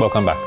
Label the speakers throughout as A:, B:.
A: welcome back.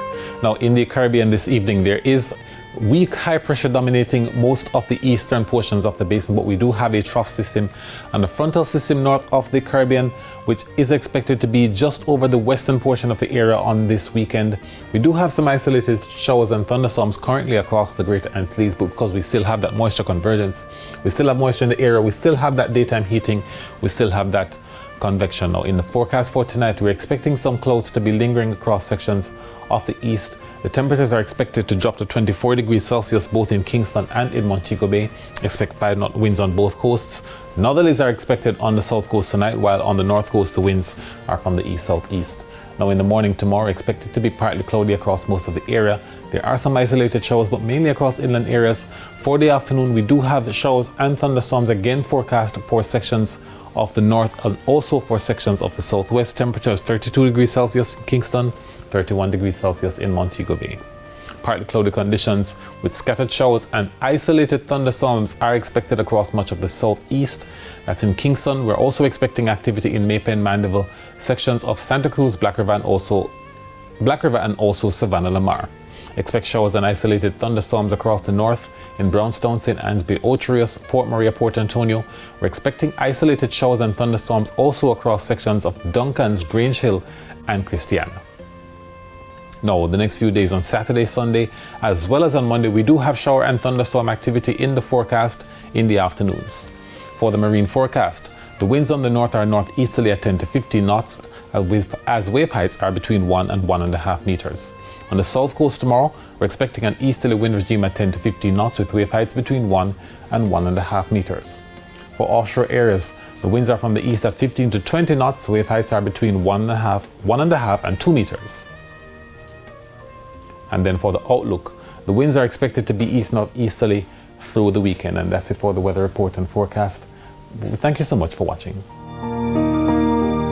A: Now in the Caribbean this evening, there is weak high pressure dominating most of the eastern portions of the basin, but we do have a trough system and a frontal system north of the Caribbean, which is expected to be just over the western portion of the area on this weekend. We do have some isolated showers and thunderstorms currently across the Greater Antilles, but because we still have that moisture convergence, we still have moisture in the area, we still have that daytime heating, we still have that convection. Now in the forecast for tonight, we're expecting some clouds to be lingering across sections of the east. The temperatures are expected to drop to 24 degrees Celsius both in Kingston and in Montego Bay. Expect 5-knot winds on both coasts. Northerlies are expected on the south coast tonight, while on the north coast the winds are from the east-southeast. Now in the morning tomorrow, expected to be partly cloudy across most of the area. There are some isolated showers, but mainly across inland areas. For the afternoon, we do have showers and thunderstorms again forecast for sections of the north and also for sections of the southwest. Temperatures 32 degrees Celsius in Kingston, 31 degrees Celsius in Montego Bay. Partly cloudy conditions with scattered showers and isolated thunderstorms are expected across much of the southeast. That's in Kingston. We're also expecting activity in Maypen, Mandeville, sections of Santa Cruz, Black River and also Savannah Lamar. Expect showers and isolated thunderstorms across the north in Brownstown, St. Anne's Bay, Ocho, Port Maria, Port Antonio. We're expecting isolated showers and thunderstorms also across sections of Duncan's, Grange Hill and Christiana. Now, the next few days on Saturday, Sunday, as well as on Monday, we do have shower and thunderstorm activity in the forecast in the afternoons. For the marine forecast, the winds on the north are northeasterly at 10 to 15 knots, as wave heights are between 1 and 1.5 meters. On the south coast tomorrow, we're expecting an easterly wind regime at 10 to 15 knots with wave heights between 1 and 1.5 meters. For offshore areas, the winds are from the east at 15 to 20 knots, wave heights are between 1.5 and 2 meters. And then for the outlook, the winds are expected to be east-northeasterly through the weekend. And that's it for the weather report and forecast. Thank you so much for watching.